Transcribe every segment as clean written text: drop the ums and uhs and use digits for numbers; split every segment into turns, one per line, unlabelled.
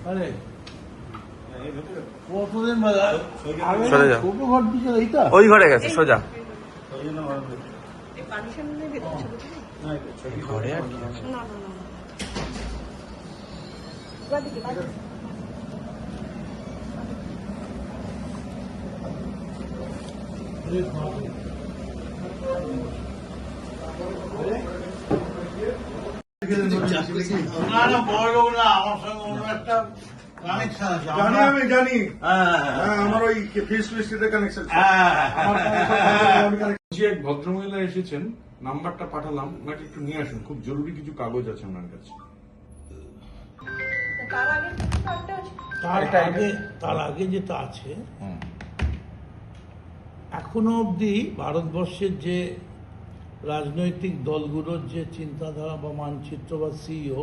আরে কতদিন বাজে
সরে যা।
ছোট ঘর দিচ্ছে এইটা
ওই ঘরে গেছে সোজা ঘরে আর কি আছে?
না না বড় লোক না, আমার সঙ্গে অন্য একটা কানেকশন আছে।
জানি, আমি জানি।
হ্যাঁ
হ্যাঁ, আমার ওই ফিস লিস্টে কানেকশন।
যে এক ভদ্রমহিলা এসেছেন, নাম্বারটা পাঠালাম, ওনাকে একটু নিয়ে আসুন, খুব জরুরি কিছু কাগজ আছে ওনার কাছে।
তার আগে যেটা আছে, এখনো অবধি ভারতবর্ষের যে রাজনৈতিক দলগুলোর যে চিন্তাধারা বা মানচিত্র বা সিইও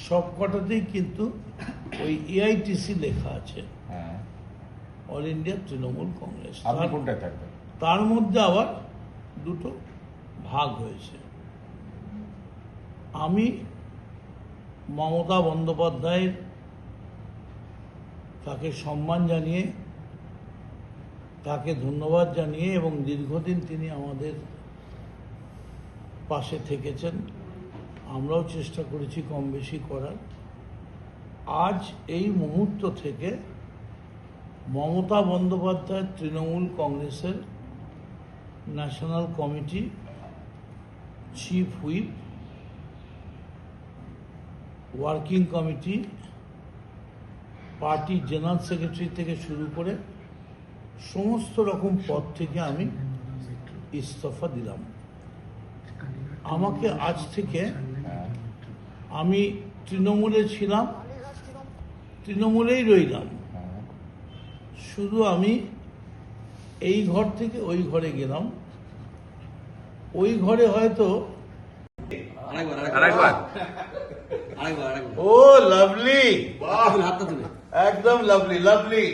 সবকটাতেই কিন্তু ওই এআইটিসি লেখা আছে, অল ইন্ডিয়া তৃণমূল কংগ্রেস।
আপনি কোনটায় থাকবেন?
তার মধ্যে আবার দুটো ভাগ হয়েছে। আমি মমতা বন্দ্যোপাধ্যায়ের তাকে সম্মান জানিয়ে, তাকে ধন্যবাদ জানিয়ে, এবং দীর্ঘদিন তিনি আমাদের পাশে থেকেছেন, আমরাও চেষ্টা করেছি কম বেশি করার। আজ এই মুহূর্ত থেকে মমতা বন্দ্যোপাধ্যায় তৃণমূল কংগ্রেসের national committee, chief whip, working committee, party general secretary থেকে শুরু করে সমস্ত রকম পদ থেকে আমি ইস্তফা দিলাম। আমাকে আজ থেকে, আমি তৃণমূলে ছিলাম, তৃণমূলেই রইলাম, শুধু আমি এই ঘর থেকে ওই ঘরে গেলাম। ওই ঘরে হয়তো
আরেকবার
ও লাভলি, একদম লাভলি লাভলি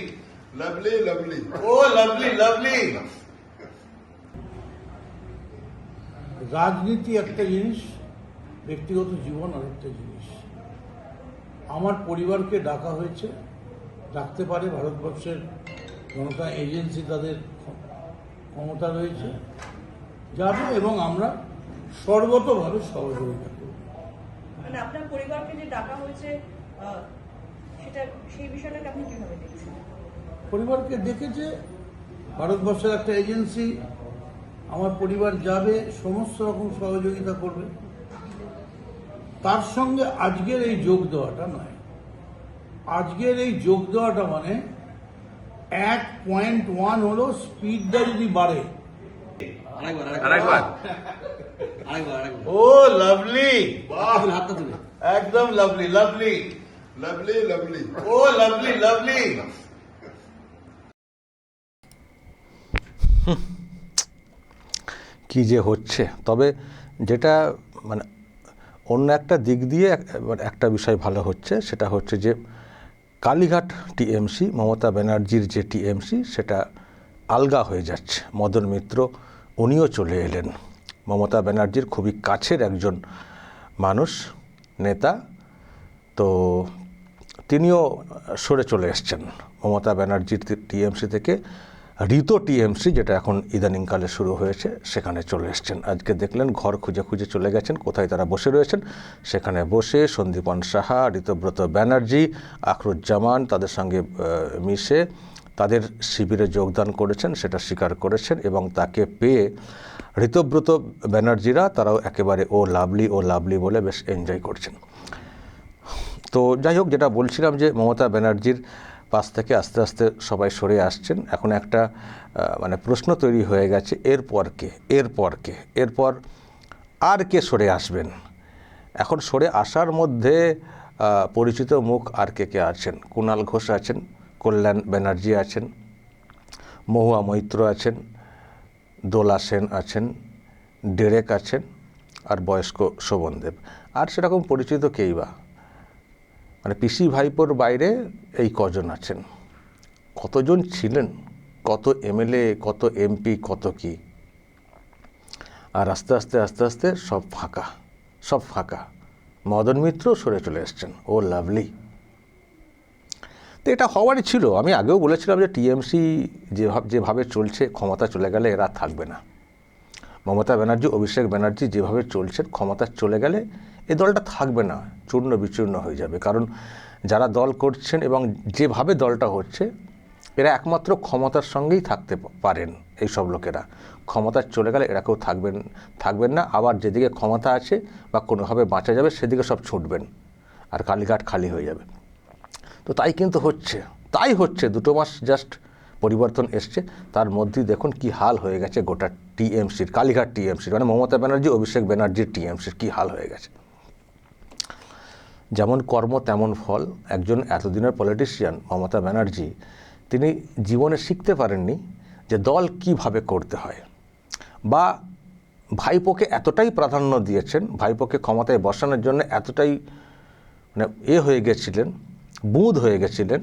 লাভলি লাভলি।
ও লাভলি লাভলি। রাজনীতি একটা জিনিস, ব্যক্তিগত জীবন আরেকটা জিনিস। আমার পরিবারকে ডাকা হয়েছে, ডাকতে পারে, ভারতবর্ষের জনতা এজেন্সি তাদের ক্ষমতা রয়েছে, যাবে এবং আমরা সর্বতভাবে সহযোগিতা করব।
মানে আপনার পরিবারকে যে ডাকা হয়েছে, সেটা সেই বিষয়টাকে আপনি কিভাবে দেখছেন?
পরিবারকে ডেকেছে, ভারতবর্ষের একটা এজেন্সি, আমার পরিবার যাবে, সমস্ত রকম সহযোগিতা করবে। তার সঙ্গে আজকের এই যোগ দেওয়াটা নয়, আজকের এই যোগ দেওয়াটা মানে 1.1 হলো, স্পিডটা যদি বাড়ে।
আরেকবার
ও লাভলি, একদম লাভলি লাভলি
লাভলি লাভলি।
ও লাভলি লাভলি।
কি যে হচ্ছে। তবে যেটা মানে অন্য একটা দিক দিয়ে একটা বিষয় ভালো হচ্ছে, সেটা হচ্ছে যে কালীঘাট টিএমসি, মমতা ব্যানার্জির যে টিএমসি, সেটা আলগা হয়ে যাচ্ছে। মদন মিত্র উনিও চলে এলেন, মমতা ব্যানার্জির খুবই কাছের একজন মানুষ, নেতা, তো তিনিও সরে চলে এসছেন মমতা ব্যানার্জির টিএমসি থেকে। ঋত টিএমসি, যেটা এখন ইদানিংকালে শুরু হয়েছে, সেখানে চলে এসছেন। আজকে দেখলেন ঘর খুঁজে খুঁজে চলে গেছেন, কোথায় তারা বসে রয়েছেন সেখানে বসে সন্দীপন সাহা, ঋতব্রত ব্যানার্জি, আখরুজ্জামান তাদের সঙ্গে মিশে তাদের শিবিরে যোগদান করেছেন, সেটা স্বীকার করেছেন। এবং তাকে পেয়ে ঋতব্রত ব্যানার্জিরা তারাও একেবারে ও লাভলি বলে বেশ এনজয় করছেন। তো যাই হোক, যেটা বলছিলাম যে মমতা ব্যানার্জির পাশ থেকে আস্তে আস্তে সবাই সরে আসছেন। এখন একটা মানে প্রশ্ন তৈরি হয়ে গেছে, এরপর আর কে সরে আসবেন। এখন সরে আসার মধ্যে পরিচিত মুখ আর কে আছেন? কুণাল ঘোষ আছেন, কল্যাণ ব্যানার্জি আছেন, মহুয়া মৈত্র আছেন, দোলা সেন আছেন, ডেরেক আছেন, আর বয়স্ক শোভনদেব। আর সেরকম পরিচিত কেই বা, মানে পিসি ভাইপোর বাইরে এই কজন আছেন। কতজন ছিলেন, কত এমএলএ, কত এমপি, কত কি, আর আস্তে আস্তে সব ফাঁকা। মদন মিত্র সরে চলে এসছেন, ও লাভলি। তো এটা হওয়ারই ছিল। আমি আগেও বলেছিলাম যে টিএমসি যেভাবে চলছে, ক্ষমতা চলে গেলে এরা থাকবে না। মমতা ব্যানার্জি, অভিষেক ব্যানার্জি যেভাবে চলছেন, ক্ষমতা চলে গেলে এই দলটা থাকবে না, চূর্ণ বিচূর্ণ হয়ে যাবে। কারণ যারা দল করছেন এবং যেভাবে দলটা হচ্ছে, এরা একমাত্র ক্ষমতার সঙ্গেই থাকতে পারেন। এই সব লোকেরা ক্ষমতা চলে গেলে এরা কেউ থাকবেন না। আবার যেদিকে ক্ষমতা আছে বা কোনোভাবে বাঁচা যাবে সেদিকে সব ছুটবেন, আর কালীঘাট খালি হয়ে যাবে। তো তাই কিন্তু হচ্ছে, 2 মাস জাস্ট পরিবর্তন এসছে, তার মধ্যেই দেখুন কি হাল হয়ে গেছে গোটা টিএমসির, কালীঘাট টিএমসির, মানে মমতা ব্যানার্জি, অভিষেক ব্যানার্জির টিএমসির কি হাল হয়ে গেছে। যেমন কর্ম তেমন ফল। একজন এতদিনের পলিটিশিয়ান মমতা ব্যানার্জি, তিনি জীবনে শিখতে পারেননি যে দল কিভাবে করতে হয়, বা ভাইপোকে এতটাই প্রাধান্য দিয়েছেন, ভাইপোকে ক্ষমতায় বসানোর জন্য এতটাই মানে হয়ে গেছিলেন, বুঁদ হয়ে গেছিলেন,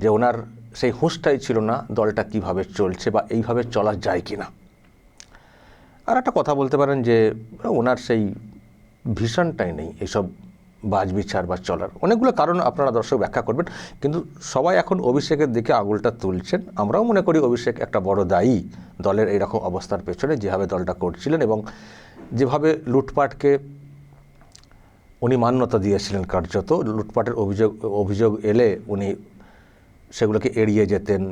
যে ওনার সেই হুঁশটাই ছিল না দলটা কিভাবে চলছে বা এইভাবে চলা যায় কি না। আর একটা কথা বলতে পারেন যে ওনার সেই ভিশনটাই নেই এইসব বাজবিচার বা চলার। অনেকগুলো কারণ আপনারা দর্শক ব্যাখ্যা করবেন, কিন্তু সবাই এখন অভিষেকের দিকে আঙুলটা তুলছেন। আমরাও মনে করি অভিষেক একটা বড় দায়ী দলের এইরকম অবস্থার পেছনে, যেভাবে দলটা করছিলেন এবং যেভাবে লুটপাটকে উনি মান্যতা দিয়েছিলেন। কার্যত লুটপাটের অভিযোগ এলে উনি সেগুলোকে এড়িয়ে যেতেন,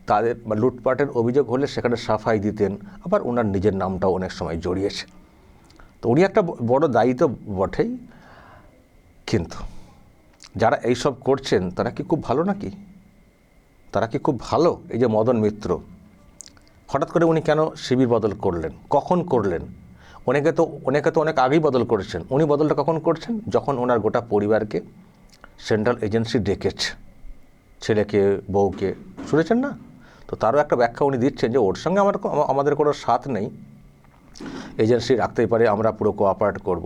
তাদের বা লুটপাটের অভিযোগ হলে সেখানে সাফাই দিতেন, আবার ওনার নিজের নামটাও অনেক সময় জড়িয়েছে। তো উনি একটা বড় দায়ী তো বটেই, কিন্তু যারা এইসব করছেন তারা কি খুব ভালো নাকি? তারা কি খুব ভালো? এই যে মদন মিত্র, হঠাৎ করে উনি কেন শিবির বদল করলেন, কখন করলেন? অনেকে তো অনেক আগেই বদল করেছেন। উনি বদলটা কখন করছেন? যখন ওনার গোটা পরিবারকে সেন্ট্রাল এজেন্সি ডেকেছে, ছেলেকে, বউকে, শুনেছেন না? তো তারও একটা ব্যাখ্যা উনি দিচ্ছেন যে ওর সঙ্গে আমাদের কোনো সাথ নেই, এজেন্সি রাখতেই পারে, আমরা পুরো কোঅপারেট করব।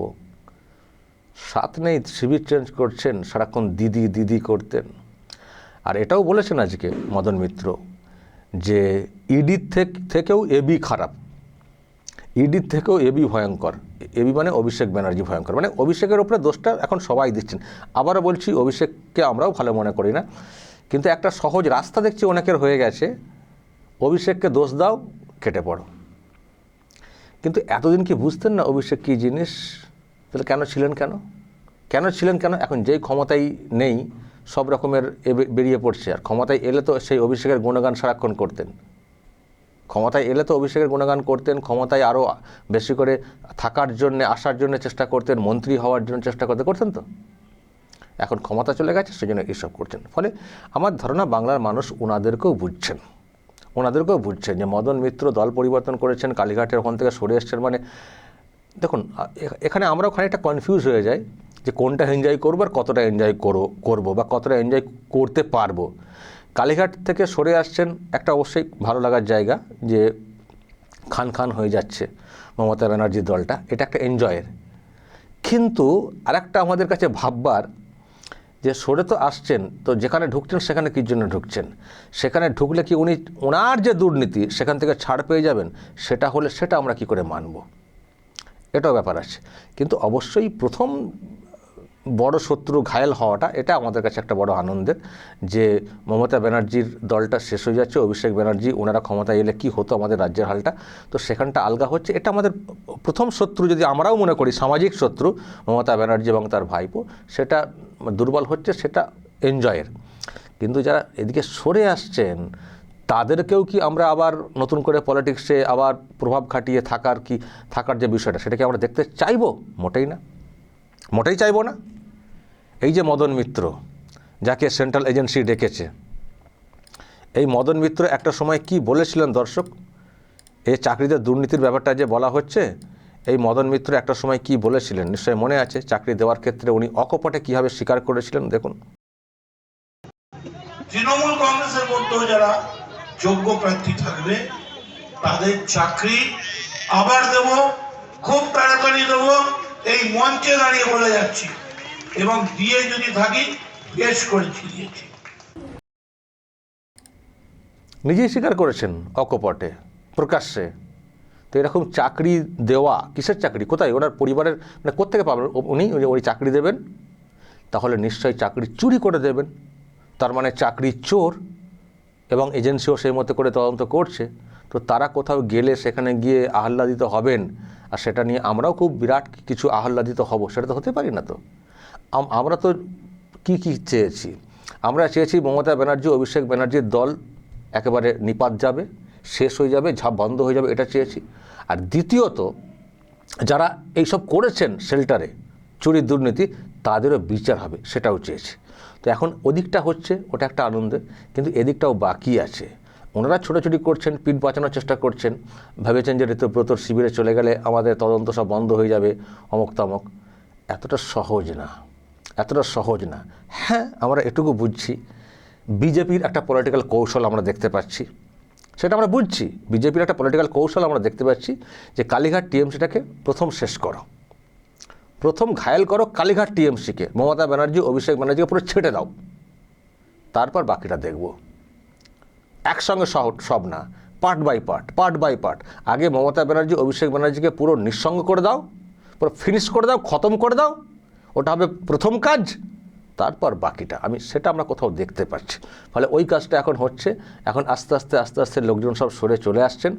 সাথ নেই, শিবির চেঞ্জ করছেন, সারাক্ষণ দিদি করতেন। আর এটাও বলেছেন আজকে মদন মিত্র যে ইডির থেকেও এবি খারাপ, ইডির থেকেও এবি ভয়ঙ্কর। এবি মানে অভিষেক ব্যানার্জি ভয়ঙ্কর, মানে অভিষেকের ওপরে দোষটা এখন সবাই দিচ্ছেন। আবারও বলছি, অভিষেককে আমরাও ভালো মনে করি না, কিন্তু একটা সহজ রাস্তা দেখছি অনেকের হয়ে গেছে, অভিষেককে দোষ দাও, কেটে পড়ো। কিন্তু এতদিন কি বুঝতেন না অভিষেক কী জিনিস? তাহলে কেন ছিলেন কেন? এখন যেই ক্ষমতায় নেই সব রকমের বেরিয়ে পড়ছে, আর ক্ষমতায় এলে তো সেই অভিষেকের গুণগান সারাক্ষণ করতেন। ক্ষমতায় আরও বেশি করে থাকার জন্য, আসার জন্য চেষ্টা করতেন, মন্ত্রী হওয়ার জন্য চেষ্টা করতেন। তো এখন ক্ষমতা চলে গেছে, সেই জন্য এইসব করছেন। ফলে আমার ধারণা বাংলার মানুষ ওনাদেরকেও বুঝছেন যে মদন মিত্র দল পরিবর্তন করেছেন, কালীঘাটের ওখান থেকে সরে এসছেন। মানে দেখুন, এখানে আমরাও খানিকটা কনফিউজ হয়ে যাই যে কোনটা এনজয় করবো আর কতটা এনজয় করবো বা কতটা এনজয় করতে পারবো। কালীঘাট থেকে সরে আসছেন, একটা অবশ্যই ভালো লাগার জায়গা যে খান হয়ে যাচ্ছে মমতা ব্যানার্জির দলটা, এটা একটা এনজয়ের। কিন্তু আরেকটা আমাদের কাছে ভাববার যে সরে তো আসছেন, তো যেখানে ঢুকছেন সেখানে কী জন্য ঢুকছেন? সেখানে ঢুকলে কি উনি ওনার যে দুর্নীতি সেখান থেকে ছাড় পেয়ে যাবেন? সেটা আমরা কি করে মানব? এটাও ব্যাপার আছে। কিন্তু অবশ্যই প্রথম বড় শত্রু ঘায়েল হওয়াটা, এটা আমাদের কাছে একটা বড় আনন্দের, যে মমতা ব্যানার্জির দলটা শেষ হয়ে যাচ্ছে, অভিষেক ব্যানার্জি ওনারা ক্ষমতায় এলে কি হতো আমাদের রাজ্যের হালটা, তো সেখানটা আলগা হচ্ছে। এটা আমাদের প্রথম শত্রু, যদি আমরাও মনে করি সামাজিক শত্রু মমতা ব্যানার্জি এবং তার ভাইপো, সেটা দুর্বল হচ্ছে, সেটা এনজয়ের। কিন্তু যারা এদিকে সরে আসছেন তাদেরকেও কি আমরা আবার নতুন করে পলিটিক্সে আবার প্রভাব খাটিয়ে থাকার যে বিষয়টা, সেটা কি আমরা দেখতে চাইবো? মোটেই চাইবো না। এই যে মদন মিত্র, যাকে সেন্ট্রাল এজেন্সি ডেকেছে, এই মদন মিত্র একটা সময় কি বলেছিলেন দর্শক? এই চাকরিতে দুর্নীতির ব্যাপারটা যে বলা হচ্ছে, এই মদন মিত্র একটা সময় কি বলেছিলেন নিশ্চয়ই মনে আছে। চাকরি দেওয়ার ক্ষেত্রে উনি অকপটে কীভাবে স্বীকার করেছিলেন দেখুন।
তৃণমূল কংগ্রেসের মধ্যেও যারা যোগ্য প্রার্থী থাকবে তাদের চাকরি আবার দেব, খুব তাড়াতাড়ি দেব, এই মঞ্চে দাঁড়িয়ে বলে যাচ্ছি, এবং দিয়ে যদি থাকি বেশ করেছি, দিয়েছি।
নিজেই স্বীকার করেছেন অকপটে, প্রকাশ্যে। তো এরকম চাকরি দেওয়া, কিসের চাকরি, কোথায়, ওনার পরিবারের, মানে কোত্থেকে পাবেন উনি ওই চাকরি দেবেন? তাহলে নিশ্চয়ই চাকরি চুরি করে দেবেন, তার মানে চাকরি চোর, এবং এজেন্সিও সেই মতো করে তদন্ত করছে। তো তারা কোথাও গেলে সেখানে গিয়ে আহ্লাদিত হবেন, আর সেটা নিয়ে আমরাও খুব বিরাট কিছু আহ্লাদিত হব, সেটা তো হতে পারি না। তো আমরা তো কি চেয়েছি? আমরা চেয়েছি মমতা ব্যানার্জি, অভিষেক ব্যানার্জির দল একেবারে নিপাত যাবে, শেষ হয়ে যাবে, ঝাঁপ বন্ধ হয়ে যাবে, এটা চেয়েছি। আর দ্বিতীয়ত, যারা এইসব করেছেন শেল্টারে চুরি দুর্নীতি, তাদেরও বিচার হবে, সেটাও চেয়েছি। তো এখন ওদিকটা হচ্ছে, ওটা একটা আনন্দের, কিন্তু এদিকটাও বাকি আছে। ওনারা ছোটাছুটি করছেন, পিঠ বাঁচানোর চেষ্টা করছেন, ভেবেছেন যে ঋতব্রতর শিবিরে চলে গেলে আমাদের তদন্ত সব বন্ধ হয়ে যাবে, অমুক তমক। এতটা সহজ না, এতটা সহজ না। হ্যাঁ, আমরা এটুকু বুঝছি, বিজেপির একটা পলিটিক্যাল কৌশল আমরা দেখতে পাচ্ছি, সেটা আমরা বুঝছি। বিজেপির একটা পলিটিক্যাল কৌশল আমরা দেখতে পাচ্ছি যে কালীঘাট টিএমসিটাকে প্রথম শেষ করো, প্রথম ঘায়েল করো কালীঘাট টিএমসিকে, মমতা ব্যানার্জি, অভিষেক ব্যানার্জিকে পুরো ছেটে দাও, তারপর বাকিটা দেখব। একসঙ্গে সব না, পার্ট বাই পার্ট। আগে মমতা ব্যানার্জি, অভিষেক ব্যানার্জিকে পুরো নিঃসঙ্গ করে দাও, পুরো ফিনিশ করে দাও, খতম করে দাও, ওটা হবে প্রথম কাজ। তারপর বাকিটা সেটা আমরা কোথাও দেখতে পাচ্ছি। ফলে ওই কাজটা এখন হচ্ছে। এখন আস্তে আস্তে লোকজন সব সরে চলে আসছেন।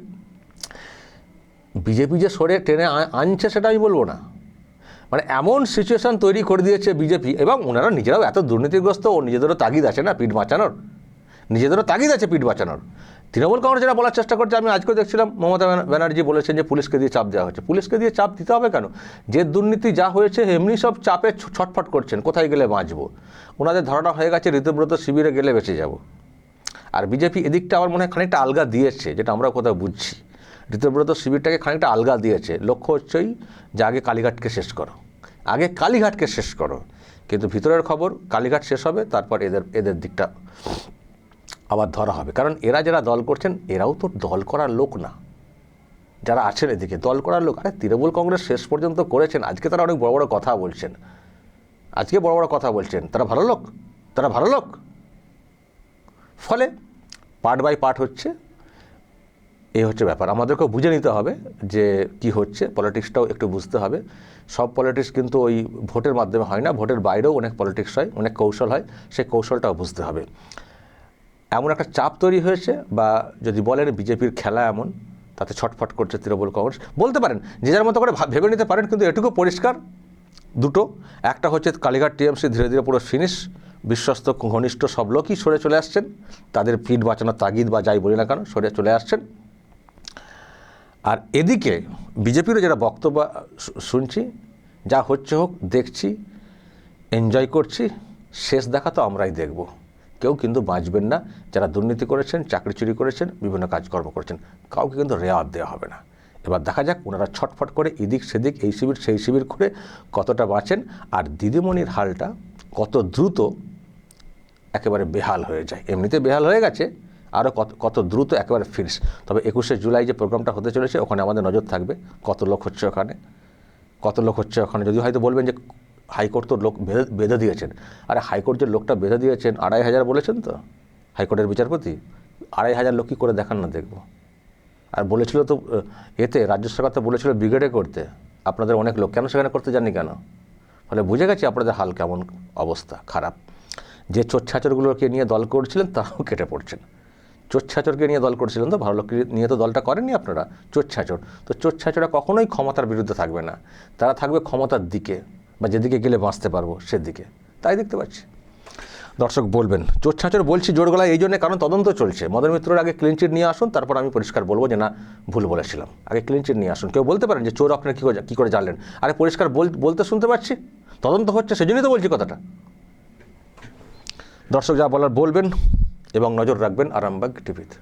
বিজেপি যে সরে টেনে আনছে সেটা আমি বলবো না, মানে এমন সিচুয়েশান তৈরি করে দিয়েছে বিজেপি, এবং ওনারা নিজেরাও এত দুর্নীতিগ্রস্ত, ও নিজেদেরও তাগিদ আছে না পিঠ বাঁচানোর, পিঠ বাঁচানোর। তৃণমূল কংগ্রেস যেটা বলার চেষ্টা করছে, আমি আজকেও দেখছিলাম মমতা ব্যানার্জি বলেছেন যে পুলিশকে দিয়ে চাপ দেওয়া হচ্ছে। পুলিশকে দিয়ে চাপ দিতে হবে কেন? যে দুর্নীতি যা হয়েছে এমনি সব চাপে ছটফট করছেন, কোথায় গেলে বাঁচবো। ওনাদের ধারণা হয়ে গেছে ঋতব্রত শিবিরে গেলে বেঁচে যাব। আর বিজেপি এদিকটা আমার মনে হয় খানিকটা আলগা দিয়েছে, যেটা আমরা কোথাও বুঝছি। ঋতব্রত শিবিরটাকে খানিকটা আলগা দিয়েছে। লক্ষ্য হচ্ছেই যে আগে কালীঘাটকে শেষ করো, কিন্তু ভিতরের খবর কালীঘাট শেষ হবে, তারপর এদের দিকটা আবার ধরা হবে। কারণ এরা যারা দল করছেন, এরাও তো দল করার লোক না, যারা আছেন এদিকে দল করার লোক। আরে তৃণমূল কংগ্রেস শেষ পর্যন্ত করেছেন, আজকে তারা অনেক বড় বড় কথা বলছেন, তারা ভালো লোক। ফলে পার্ট বাই পার্ট হচ্ছে, এই হচ্ছে ব্যাপার। আমাদেরকেও বুঝে নিতে হবে যে কি হচ্ছে, পলিটিক্সটাও একটু বুঝতে হবে। সব পলিটিক্স কিন্তু ওই ভোটের মাধ্যমে হয় না, ভোটের বাইরেও অনেক পলিটিক্স হয়, অনেক কৌশল হয়, সেই কৌশলটাও বুঝতে হবে। এমন একটা চাপ তৈরি হয়েছে, বা যদি বলেন বিজেপির খেলা এমন, তাতে ছটফট করছে তৃণমূল কংগ্রেস, বলতে পারেন, যে যার মতো করে ভেবে নিতে পারেন। কিন্তু এটুকু পরিষ্কার দুটো, একটা হচ্ছে কালীঘাট টিএমসি ধীরে ধীরে পুরো ফিনিশ, বিশ্বস্ত ঘনিষ্ঠ সব লোকই সরে চলে আসছেন, তাদের পিঠ বাঁচানোর তাগিদ বা যাই বলি না কেন সরে চলে আসছেন। আর এদিকে বিজেপিরও যারা বক্তব্য শুনছি, যা হচ্ছে হোক, দেখছি, এনজয় করছি, শেষ দেখা তো আমরাই দেখব। কেউ কিন্তু বাঁচবেন না। যারা দুর্নীতি করেছেন, চাকরি চুরি করেছেন, বিভিন্ন কাজকর্ম করেছেন, কাউকে কিন্তু রেওয়াজ দেওয়া হবে না। এবার দেখা যাক ওনারা ছটফট করে এদিক সেদিক, এই শিবির সেই শিবির করে কতটা বাঁচেন, আর দিদিমণির হালটা কত দ্রুত একেবারে বেহাল হয়ে যায়। এমনিতে বেহাল হয়ে গেছে, আরও কত দ্রুত একেবারে ফিনিশ। তবে 21শে জুলাই যে প্রোগ্রামটা হতে চলেছে, ওখানে আমাদের নজর থাকবে, কত লোক হচ্ছে ওখানে। যদিও হয়তো বলবেন যে হাইকোর্ট তো লোক বেঁধে দিয়েছেন। আরে হাইকোর্ট যে লোকটা বেঁধে দিয়েছেন, 2500 বলেছেন তো হাইকোর্টের বিচারপতি, 2500 লোক কী করে দেখান না দেখব। আর বলেছিল তো রাজ্য সরকার তো বলেছিল ব্রিগেডে করতে, আপনাদের অনেক লোক কেন সেখানে করতে যাননি কেন? ফলে বুঝে গেছি আপনাদের হাল কেমন, অবস্থা খারাপ। যে চোরছাচরগুলোকে নিয়ে দল করছিলেন তারাও কেটে পড়ছেন। চোরছাচরকে নিয়ে দল করছিলেন তো, ভালো লোক নিয়ে তো দলটা করেননি আপনারা। চোরছাচর তো, চোরছাচরা কখনোই ক্ষমতার বিরুদ্ধে থাকবে না, তারা থাকবে ক্ষমতার দিকে, বা যেদিকে গেলে বাঁচতে পারবো সেদিকে। তাই দেখতে পাচ্ছি। দর্শক বলবেন চোরছাচর বলছি জোর গলায় এই জন্য, কারণ তদন্ত চলছে। মদন মিত্রর আগে ক্লিন চিট নিয়ে আসুন, তারপর আমি পরিষ্কার বলবো যে না ভুল বলেছিলাম। আগে ক্লিন চিট নিয়ে আসুন। কেউ বলতে পারেন যে চোর আপনারা কী করে জানলেন? আরে পরিষ্কার বলতে শুনতে পাচ্ছি, তদন্ত হচ্ছে, সেজন্যই তো বলছি কথাটা। দর্শক যা বলার বলবেন, এবং নজর রাখবেন আরামবাগ টিভিতে।